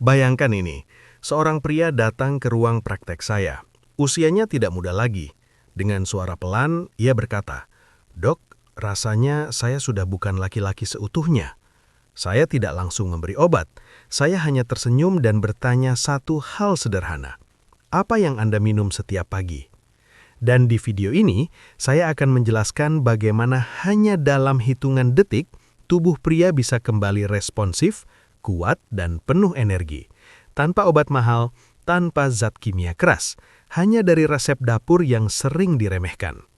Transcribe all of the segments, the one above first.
Bayangkan ini, seorang pria datang ke ruang praktek saya. Usianya tidak muda lagi. Dengan suara pelan, ia berkata, "Dok, rasanya saya sudah bukan laki-laki seutuhnya." Saya tidak langsung memberi obat. Saya hanya tersenyum dan bertanya satu hal sederhana. Apa yang Anda minum setiap pagi? Dan di video ini, saya akan menjelaskan bagaimana hanya dalam hitungan detik, tubuh pria bisa kembali responsif, kuat, dan penuh energi. Tanpa obat mahal, tanpa zat kimia keras, hanya dari resep dapur yang sering diremehkan.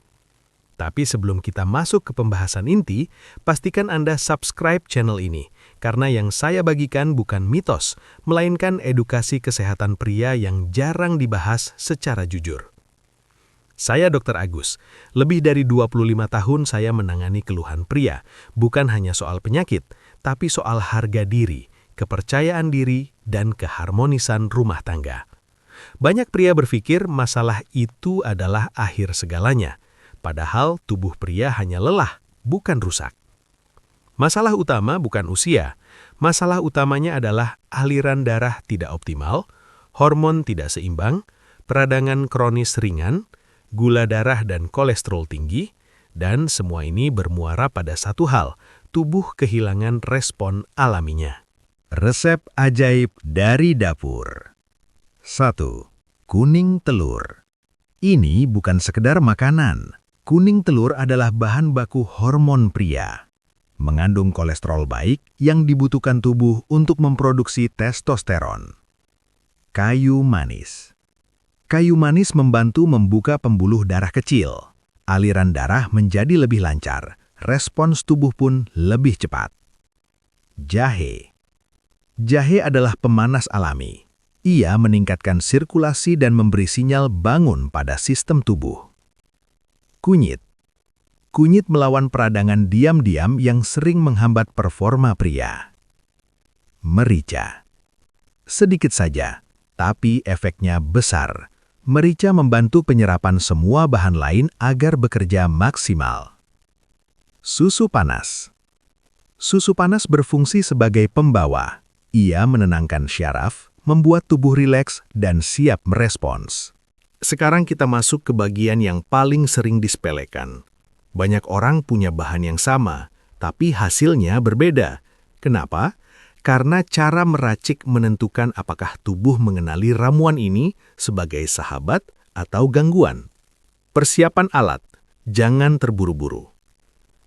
Tapi sebelum kita masuk ke pembahasan inti, pastikan Anda subscribe channel ini, karena yang saya bagikan bukan mitos, melainkan edukasi kesehatan pria yang jarang dibahas secara jujur. Saya Dr. Agus. Lebih dari 25 tahun saya menangani keluhan pria, bukan hanya soal penyakit, tapi soal harga diri, kepercayaan diri, dan keharmonisan rumah tangga. Banyak pria berpikir masalah itu adalah akhir segalanya, padahal tubuh pria hanya lelah, bukan rusak. Masalah utama bukan usia, masalah utamanya adalah aliran darah tidak optimal, hormon tidak seimbang, peradangan kronis ringan, gula darah dan kolesterol tinggi, dan semua ini bermuara pada satu hal, tubuh kehilangan respon alaminya. Resep ajaib dari dapur. 1. Kuning telur. Ini bukan sekedar makanan. Kuning telur adalah bahan baku hormon pria. Mengandung kolesterol baik yang dibutuhkan tubuh untuk memproduksi testosteron. Kayu manis. Kayu manis membantu membuka pembuluh darah kecil. Aliran darah menjadi lebih lancar, respons tubuh pun lebih cepat. Jahe. Jahe adalah pemanas alami. Ia meningkatkan sirkulasi dan memberi sinyal bangun pada sistem tubuh. Kunyit. Kunyit melawan peradangan diam-diam yang sering menghambat performa pria. Merica. Sedikit saja, tapi efeknya besar. Merica membantu penyerapan semua bahan lain agar bekerja maksimal. Susu panas. Susu panas berfungsi sebagai pembawa. Ia menenangkan syaraf, membuat tubuh rileks dan siap merespons. Sekarang kita masuk ke bagian yang paling sering disepelekan. Banyak orang punya bahan yang sama, tapi hasilnya berbeda. Kenapa? Karena cara meracik menentukan apakah tubuh mengenali ramuan ini sebagai sahabat atau gangguan. Persiapan alat, jangan terburu-buru.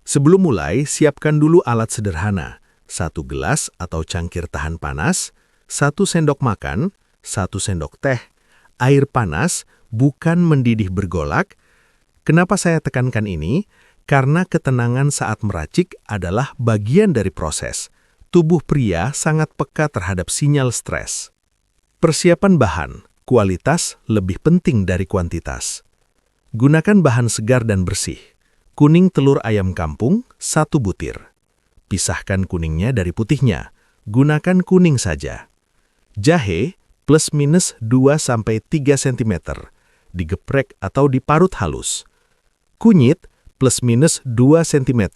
Sebelum mulai, siapkan dulu alat sederhana, 1 gelas atau cangkir tahan panas, 1 sendok makan, 1 sendok teh, air panas, bukan mendidih bergolak. Kenapa saya tekankan ini? Karena ketenangan saat meracik adalah bagian dari proses. Tubuh pria sangat peka terhadap sinyal stres. Persiapan bahan, kualitas lebih penting dari kuantitas. Gunakan bahan segar dan bersih. Kuning telur ayam kampung, 1 butir. Pisahkan kuningnya dari putihnya. Gunakan kuning saja. Jahe, plus minus 2-3 cm. Digeprek atau diparut halus. Kunyit, plus minus 2 cm.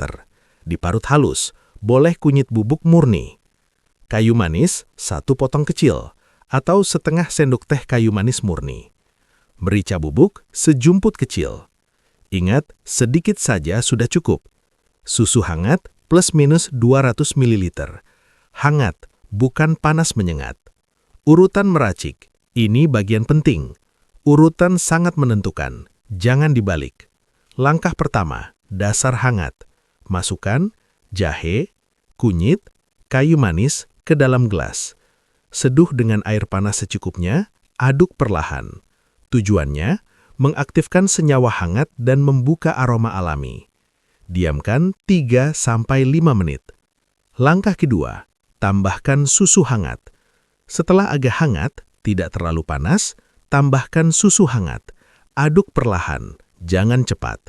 Diparut halus. Boleh kunyit bubuk murni. Kayu manis, 1 potong kecil, atau setengah sendok teh kayu manis murni. Merica bubuk, sejumput kecil. Ingat, sedikit saja sudah cukup. Susu hangat, plus minus 200 ml. Hangat, bukan panas menyengat. Urutan meracik, ini bagian penting. Urutan sangat menentukan, jangan dibalik. Langkah pertama, dasar hangat. Masukkan jahe, kunyit, kayu manis ke dalam gelas. Seduh dengan air panas secukupnya, aduk perlahan. Tujuannya, mengaktifkan senyawa hangat dan membuka aroma alami. Diamkan 3-5 menit. Langkah kedua, tambahkan susu hangat. Setelah agak hangat, tidak terlalu panas, tambahkan susu hangat. Aduk perlahan, jangan cepat.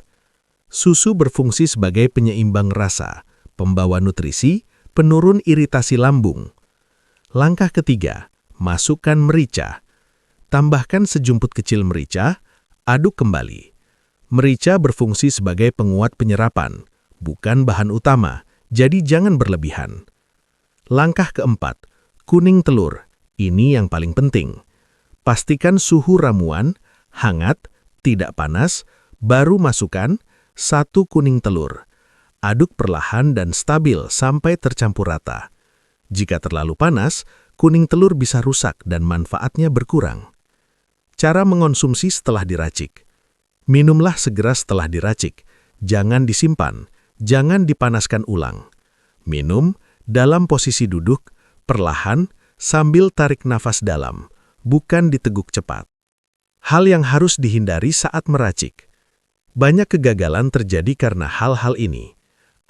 Susu berfungsi sebagai penyeimbang rasa, pembawa nutrisi, penurun iritasi lambung. Langkah ketiga, masukkan merica. Tambahkan sejumput kecil merica, aduk kembali. Merica berfungsi sebagai penguat penyerapan, bukan bahan utama, jadi jangan berlebihan. Langkah keempat, kuning telur, Ini yang paling penting. Pastikan suhu ramuan hangat, tidak panas, baru masukkan 1 kuning telur. Aduk perlahan dan stabil sampai tercampur rata. Jika terlalu panas, kuning telur bisa rusak dan manfaatnya berkurang. Cara mengonsumsi setelah diracik. Minumlah segera setelah diracik. Jangan disimpan, jangan dipanaskan ulang. Minum dalam posisi duduk, perlahan, sambil tarik nafas dalam, bukan diteguk cepat. Hal yang harus dihindari saat meracik. Banyak kegagalan terjadi karena hal-hal ini.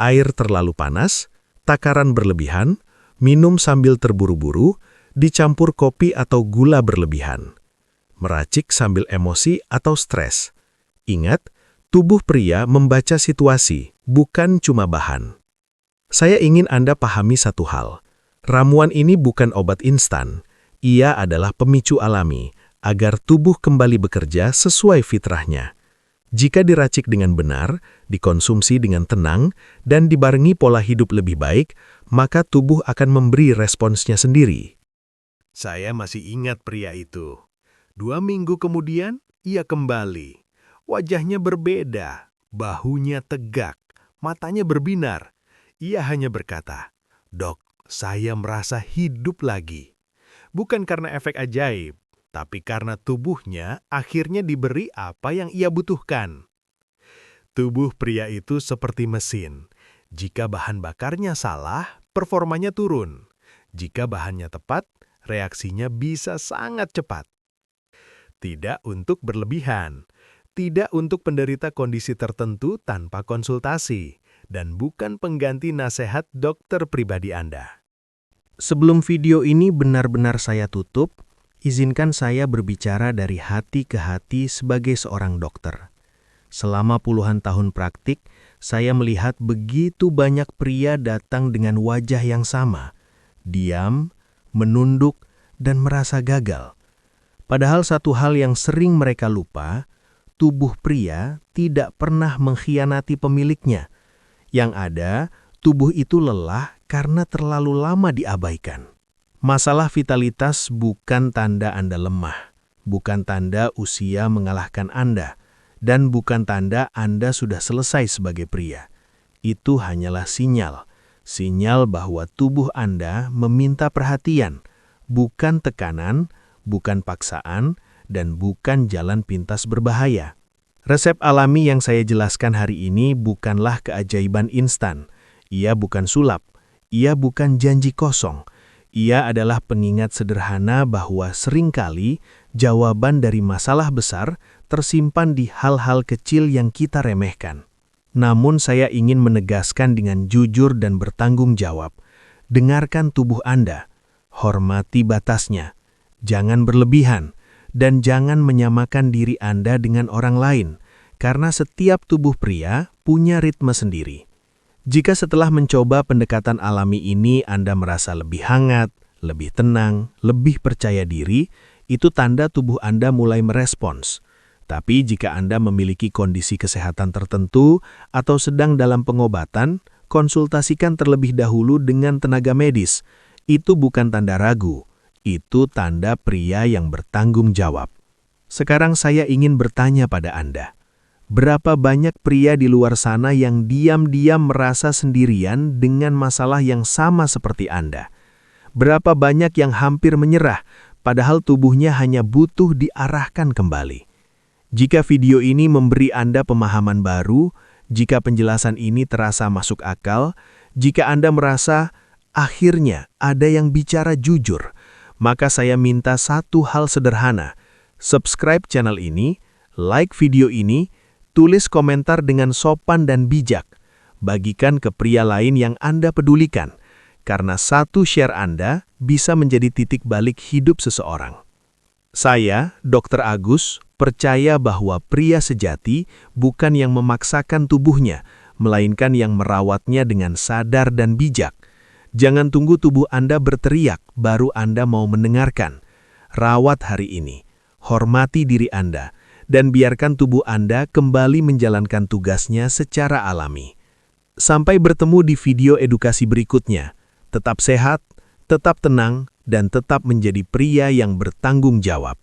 Air terlalu panas, takaran berlebihan, minum sambil terburu-buru, dicampur kopi atau gula berlebihan. Meracik sambil emosi atau stres. Ingat, tubuh pria membaca situasi, bukan cuma bahan. Saya ingin Anda pahami satu hal. Ramuan ini bukan obat instan. Ia adalah pemicu alami, agar tubuh kembali bekerja sesuai fitrahnya. Jika diracik dengan benar, dikonsumsi dengan tenang, dan dibarengi pola hidup lebih baik, maka tubuh akan memberi responsnya sendiri. Saya masih ingat pria itu. 2 minggu kemudian, ia kembali. Wajahnya berbeda, bahunya tegak, matanya berbinar. Ia hanya berkata, "Dok, saya merasa hidup lagi." Bukan karena efek ajaib, tapi karena tubuhnya akhirnya diberi apa yang ia butuhkan. Tubuh pria itu seperti mesin. Jika bahan bakarnya salah, performanya turun. Jika bahannya tepat, reaksinya bisa sangat cepat. Tidak untuk berlebihan, tidak untuk penderita kondisi tertentu tanpa konsultasi, dan bukan pengganti nasihat dokter pribadi Anda. Sebelum video ini benar-benar saya tutup, izinkan saya berbicara dari hati ke hati sebagai seorang dokter. Selama puluhan tahun praktik, saya melihat begitu banyak pria datang dengan wajah yang sama, diam, menunduk, dan merasa gagal. Padahal satu hal yang sering mereka lupa, tubuh pria tidak pernah mengkhianati pemiliknya. Yang ada, tubuh itu lelah karena terlalu lama diabaikan. Masalah vitalitas bukan tanda Anda lemah, bukan tanda usia mengalahkan Anda, dan bukan tanda Anda sudah selesai sebagai pria. Itu hanyalah sinyal bahwa tubuh Anda meminta perhatian, bukan tekanan, bukan paksaan, dan bukan jalan pintas berbahaya. Resep alami yang saya jelaskan hari ini bukanlah keajaiban instan. Ia bukan sulap, ia bukan janji kosong. Ia adalah pengingat sederhana bahwa seringkali jawaban dari masalah besar tersimpan di hal-hal kecil yang kita remehkan. Namun saya ingin menegaskan dengan jujur dan bertanggung jawab. Dengarkan tubuh Anda, hormati batasnya, jangan berlebihan, dan jangan menyamakan diri Anda dengan orang lain, karena setiap tubuh pria punya ritme sendiri. Jika setelah mencoba pendekatan alami ini Anda merasa lebih hangat, lebih tenang, lebih percaya diri, itu tanda tubuh Anda mulai merespons. Tapi jika Anda memiliki kondisi kesehatan tertentu atau sedang dalam pengobatan, konsultasikan terlebih dahulu dengan tenaga medis. Itu bukan tanda ragu, itu tanda pria yang bertanggung jawab. Sekarang saya ingin bertanya pada Anda. Berapa banyak pria di luar sana yang diam-diam merasa sendirian dengan masalah yang sama seperti Anda? Berapa banyak yang hampir menyerah, padahal tubuhnya hanya butuh diarahkan kembali? Jika video ini memberi Anda pemahaman baru, jika penjelasan ini terasa masuk akal, jika Anda merasa akhirnya ada yang bicara jujur, maka saya minta satu hal sederhana. Subscribe channel ini, like video ini, tulis komentar dengan sopan dan bijak. Bagikan ke pria lain yang Anda pedulikan, karena satu share Anda bisa menjadi titik balik hidup seseorang. Saya, Dr. Agus, percaya bahwa pria sejati bukan yang memaksakan tubuhnya, melainkan yang merawatnya dengan sadar dan bijak. Jangan tunggu tubuh Anda berteriak, baru Anda mau mendengarkan. Rawat hari ini, hormati diri Anda, dan biarkan tubuh Anda kembali menjalankan tugasnya secara alami. Sampai bertemu di video edukasi berikutnya. Tetap sehat, Tetap tenang dan tetap menjadi pria yang bertanggung jawab.